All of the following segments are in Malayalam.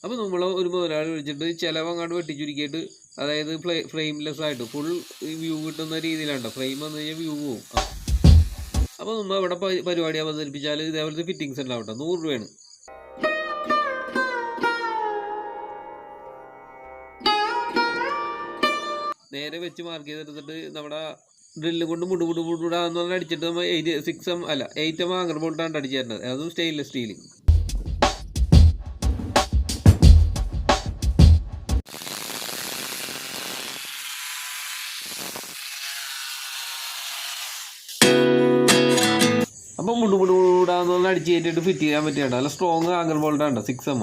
അപ്പോൾ നമ്മൾ ഒരു മുതലാളി വിളിച്ചിട്ട് ചിലവങ്ങാണ്ട് വെട്ടിച്ചുരുക്കിയിട്ട്, അതായത് ഫ്രെയിംലെസ് ആയിട്ട് ഫുൾ വ്യൂ കിട്ടുന്ന രീതിയിലാണ്. ഫ്രെയിം വന്നു കഴിഞ്ഞാൽ വ്യൂ പോവും. അപ്പോൾ നമ്മൾ ഇവിടെ പരിപാടി അവതരിപ്പിച്ചാൽ ഇതേപോലത്തെ ഫിറ്റിങ്സ് ഉണ്ടാവും കേട്ടോ. 100 രൂപയാണ്. നേരെ വെച്ച് മാർക്ക് ചെയ്തെടുത്തിട്ട് നമ്മുടെ ഡ്രില്ലും കൊണ്ട് മുടുമുടാന്ന് പറഞ്ഞാൽ അടിച്ചിട്ട് നമ്മൾ 8 ആങ്കർ ബോൾട്ടാണ് അടിച്ചു തരുന്നത്. അതും സ്റ്റെയിൻലെസ് സ്റ്റീൽ. അപ്പം മുടുമുടാന്ന് പറഞ്ഞാൽ അടിച്ച് കയറ്റിയിട്ട് ഫിറ്റ് ചെയ്യാൻ പറ്റിയാണ്. നല്ല സ്ട്രോങ് ആങ്കർ ബോൾട്ടാണ് 6M.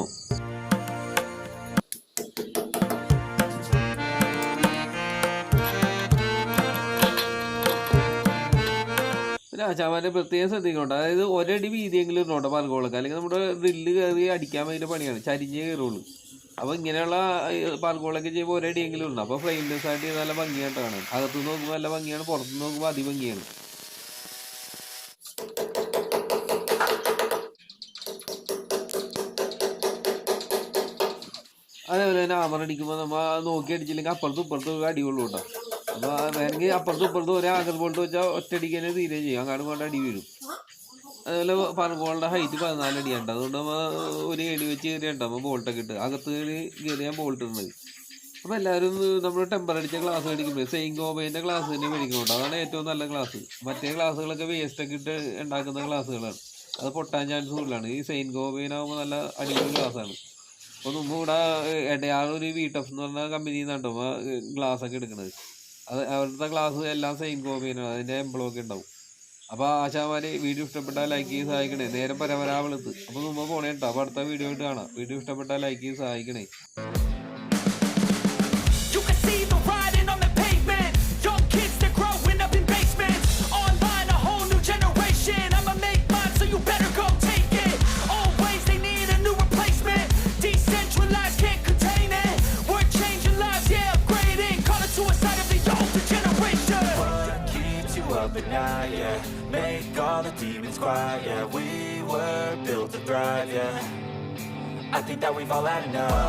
ആശാമാരെ പ്രത്യേകം ശ്രദ്ധിക്കുന്നുണ്ട്. അതായത് ഒരടി വീതിയെങ്കിലും ഇടണോട്ടോ പാൽക്കോളൊക്കെ, അല്ലെങ്കിൽ നമ്മുടെ ഡ്രില്ല് കയറി അടിക്കാൻ വേണ്ടി പണിയാണ്, ചരിഞ്ഞേ കയറുള്ളൂ. അപ്പോൾ ഇങ്ങനെയുള്ള പാൽക്കോളൊക്കെ ചെയ്യുമ്പോൾ ഒരടിയെങ്കിലും ഉണ്ട്. അപ്പോൾ ഫ്രെയിംലെസ് ആയിട്ട് നല്ല ഭംഗിയായിട്ടാണ്. അകത്തുനിന്ന് നോക്കുമ്പോൾ നല്ല ഭംഗിയാണ്, പുറത്തുനിന്ന് നോക്കുമ്പോൾ അതിഭംഗിയാണ്. അതേപോലെ തന്നെ ആമർ അടിക്കുമ്പോൾ നമ്മൾ നോക്കി അടിച്ചില്ലെങ്കിൽ അപ്പുറത്തും ഇപ്പുറത്തും അടികൊള്ളൂ കേട്ടോ. അപ്പോൾ വേണമെങ്കിൽ അപ്പുറത്തും ഇപ്പുറത്തും ഒരേ ആങ്കർ ബോൾട്ട് വെച്ചാൽ ഒറ്റയടിക്കന്നെ തീരെ ചെയ്യും, അങ്ങാടും കൊണ്ട് അടി വീഴും. അതുപോലെ പാൽക്കോളിൻ്റെ ഹൈറ്റ് 14 അടിയുണ്ട്. അതുകൊണ്ട് നമ്മൾ ഒരു ഏടി വെച്ച് കയറിയുണ്ട് നമ്മൾ ബോൾട്ടൊക്കെ ഇട്ട് അകത്ത് കയറിയാൽ ബോൾട്ട് ഇടുന്നത്. അപ്പോൾ എല്ലാവരും നമ്മൾ ടെമ്പർ അടിച്ച ഗ്ലാസ് മേടിക്കുമ്പോൾ സെയിൻ ഗോബേൻ്റെ ഗ്ലാസ് തന്നെ മേടിക്കുന്നുണ്ട്. അതാണ് ഏറ്റവും നല്ല ഗ്ലാസ്. മറ്റേ ഗ്ലാസ്സുകളൊക്കെ വേസ്റ്റൊക്കെ ഇട്ട് ഉണ്ടാക്കുന്ന ഗ്ലാസ്സുകളാണ്, അത് പൊട്ടാൻ ചാൻസ് കൂടുതലാണ്. ഈ സെയിൻ ഗോബേനാകുമ്പോൾ നല്ല അടിപൊളി ഗ്ലാസ്സാണ്. അപ്പോൾ മുമ്പ് ഇവിടെ ഇടയാളൊരു വീട്ടഫ് എന്ന് പറഞ്ഞ കമ്പനിയിൽ നിന്നാണ് ഗ്ലാസ്സൊക്കെ എടുക്കുന്നത്. അത് അവരുടെ ഗ്ലാസ് എല്ലാം സെയിം കോപ്പിയാണ്, അതിൻ്റെ എംബ്ലമൊക്കെ ഉണ്ടാവും. അപ്പോൾ ആശാമാര് വീഡിയോ ഇഷ്ടപ്പെട്ടാൽ ലൈക്ക് ചെയ്ത് സഹായിക്കണേ. നേരെ പരമ്പരാവളത്ത്. അപ്പോൾ മുമ്പ് പോണേ കേട്ടോ. അപ്പോൾ അടുത്ത വീഡിയോ ആയിട്ട് കാണാം. വീഡിയോ ഇഷ്ടപ്പെട്ടാൽ ലൈക്ക് ചെയ്ത് സഹായിക്കണേ. At night, yeah, make all the demons quiet, yeah, we were built to thrive, yeah, I think that we've all had enough.